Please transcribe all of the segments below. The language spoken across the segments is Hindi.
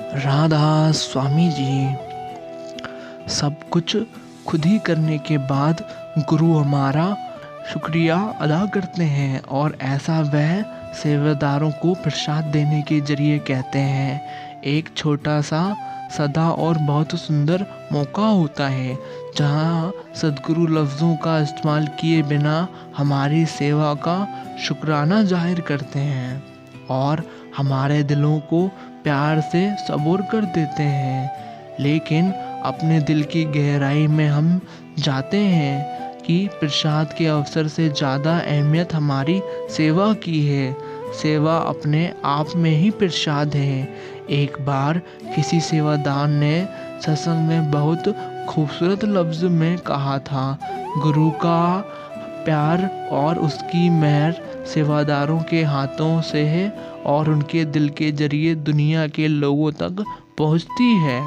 राधा स्वामी जी। सब कुछ खुद ही करने के बाद गुरु हमारा शुक्रिया अदा करते हैं और ऐसा वह सेवादारों को प्रसाद देने के जरिए कहते हैं। एक छोटा सा सदा और बहुत सुंदर मौका होता है जहाँ सद्गुरु लफ्ज़ों का इस्तेमाल किए बिना हमारी सेवा का शुक्राना जाहिर करते हैं और हमारे दिलों को प्यार से सबूर कर देते हैं। लेकिन अपने दिल की गहराई में हम जाते हैं कि प्रसाद के अवसर से ज़्यादा अहमियत हमारी सेवा की है। सेवा अपने आप में ही प्रसाद है। एक बार किसी सेवादार ने सत्संग में बहुत खूबसूरत लफ्ज़ में कहा था, गुरु का प्यार और उसकी मेहर सेवादारों के हाथों से है और उनके दिल के जरिए दुनिया के लोगों तक पहुंचती है।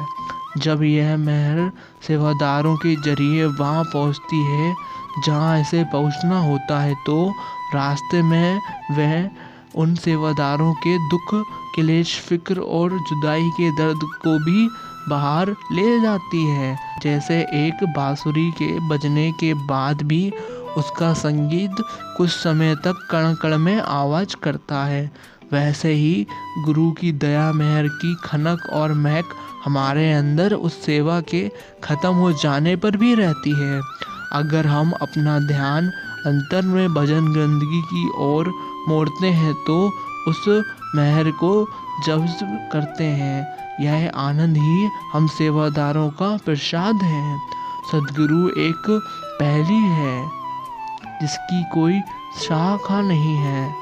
जब यह मेहर सेवादारों के जरिए वहां पहुंचती है जहां इसे पहुंचना होता है तो रास्ते में वह उन सेवादारों के दुख, क्लेश, फिक्र और जुदाई के दर्द को भी बाहर ले जाती है। जैसे एक बांसुरी के बजने के बाद भी उसका संगीत कुछ समय तक कण कण में आवाज़ करता है, वैसे ही गुरु की दया मेहर की खनक और महक हमारे अंदर उस सेवा के ख़त्म हो जाने पर भी रहती है। अगर हम अपना ध्यान अंतर में भजन गंदगी की ओर मोड़ते हैं तो उस मेहर को जब्त करते हैं। यह आनंद ही हम सेवादारों का प्रसाद है। सद्गुरु एक पहेली है जिसकी कोई शाखा नहीं है,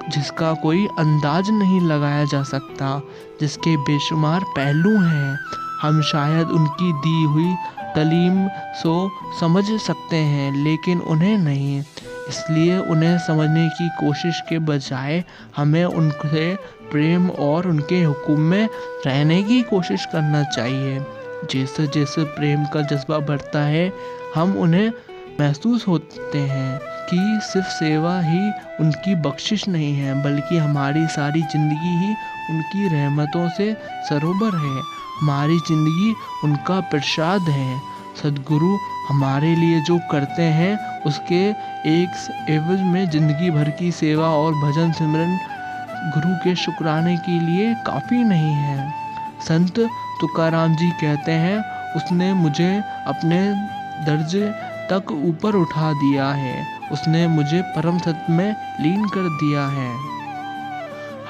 जिसका कोई अंदाज नहीं लगाया जा सकता, जिसके बेशुमार पहलू हैं। हम शायद उनकी दी हुई तालीम सो समझ सकते हैं लेकिन उन्हें नहीं। इसलिए उन्हें समझने की कोशिश के बजाय हमें उनसे प्रेम और उनके हुक्म में रहने की कोशिश करना चाहिए। जैसे जैसे प्रेम का जज्बा बढ़ता है हम उन्हें महसूस होते हैं कि सिर्फ सेवा ही उनकी बख्शिश नहीं है बल्कि हमारी सारी ज़िंदगी ही उनकी रहमतों से सरोवर है। हमारी ज़िंदगी उनका प्रसाद है। सद्गुरु हमारे लिए जो करते हैं उसके एक एवज में ज़िंदगी भर की सेवा और भजन सिमरन गुरु के शुक्राने के लिए काफ़ी नहीं है। संत तुकाराम जी कहते हैं, उसने मुझे अपने दर्जे तक ऊपर उठा दिया है, उसने मुझे परम सत्य में लीन कर दिया है।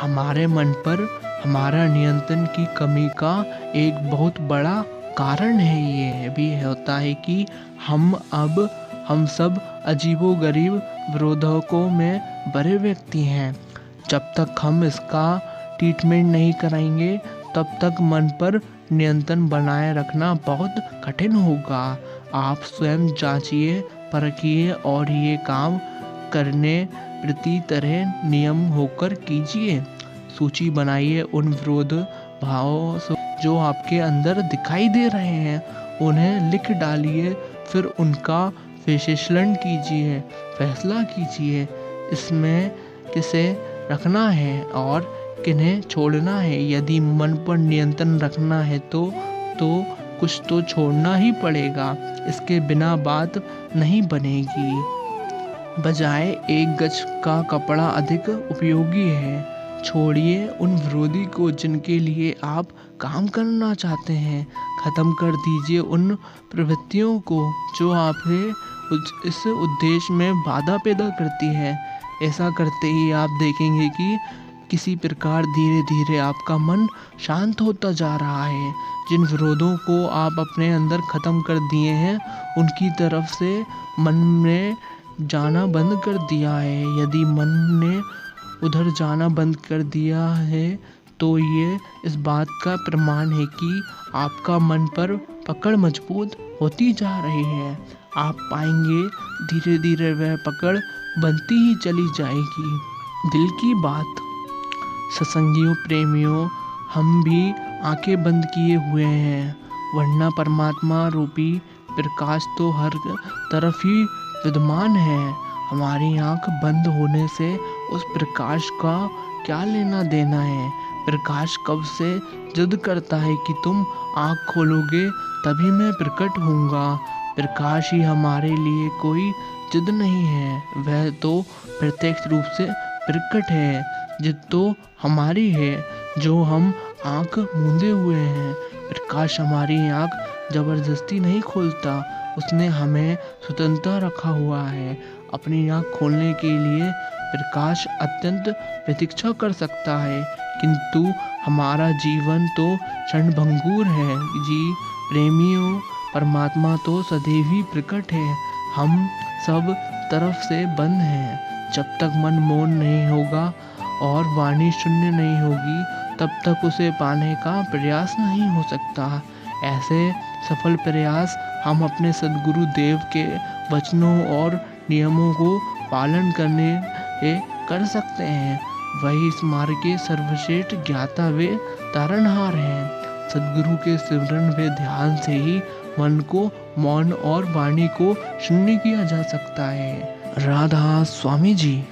हमारे मन पर हमारा नियंत्रण की कमी का एक बहुत बड़ा कारण है ये भी होता है कि हम सब अजीबोगरीब विरोधकों में बड़े व्यक्ति हैं। जब तक हम इसका ट्रीटमेंट नहीं कराएंगे तब तक मन पर नियंत्रण बनाए रखना बहुत कठिन होगा। आप स्वयं जांचिए, परखिए और ये काम करने प्रति तरह नियम होकर कीजिए। सूची बनाइए उन विरोध भावों जो आपके अंदर दिखाई दे रहे हैं, उन्हें लिख डालिए, फिर उनका विश्लेषण कीजिए, फैसला कीजिए इसमें किसे रखना है और किन्हें छोड़ना है। यदि मन पर नियंत्रण रखना है तो कुछ तो छोड़ना ही पड़ेगा, इसके बिना बात नहीं बनेगी। बजाय एक गज का कपड़ा अधिक उपयोगी है। छोड़िए उन विरोधी को जिनके लिए आप काम करना चाहते हैं। ख़त्म कर दीजिए उन प्रवृत्तियों को जो आपके इस उद्देश्य में बाधा पैदा करती है। ऐसा करते ही आप देखेंगे कि किसी प्रकार धीरे धीरे आपका मन शांत होता जा रहा है। जिन विरोधों को आप अपने अंदर ख़त्म कर दिए हैं उनकी तरफ से मन ने जाना बंद कर दिया है। यदि मन ने उधर जाना बंद कर दिया है तो ये इस बात का प्रमाण है कि आपका मन पर पकड़ मजबूत होती जा रही है। आप पाएंगे धीरे धीरे वह पकड़ बनती ही चली जाएगी। दिल की बात। सत्संगियों, प्रेमियों, हम भी आंखें बंद किए हुए हैं, वरना परमात्मा रूपी प्रकाश तो हर तरफ ही विद्यमान है। हमारी आंख बंद होने से उस प्रकाश का क्या लेना देना है। प्रकाश कब से जिद करता है कि तुम आँख खोलोगे तभी मैं प्रकट होऊंगा। प्रकाश ही हमारे लिए कोई जिद नहीं है, वह तो प्रत्यक्ष रूप से प्रकट है। जिद तो हमारी है जो हम आँख मूंदे हुए हैं। प्रकाश हमारी आँख जबरदस्ती नहीं खोलता, उसने हमें स्वतंत्र रखा हुआ है। अपनी आँख खोलने के लिए प्रकाश अत्यंत प्रतीक्षा कर सकता है, किंतु हमारा जीवन तो क्षणभंगुर है जी। प्रेमियों, परमात्मा तो सदैव ही प्रकट है, हम सब तरफ से बंद हैं। जब तक मन मौन नहीं होगा और वाणी शून्य नहीं होगी, तब तक उसे पाने का प्रयास नहीं हो सकता। ऐसे सफल प्रयास हम अपने सद्गुरु देव के वचनों और नियमों को पालन करने कर सकते हैं। वही इस मार्ग के सर्वश्रेष्ठ ज्ञाता वे तारणहार हैं। सद्गुरु के सिमरन व ध्यान से ही मन को मौन और वाणी को शून्य किया जा सकता है। राधा स्वामी जी।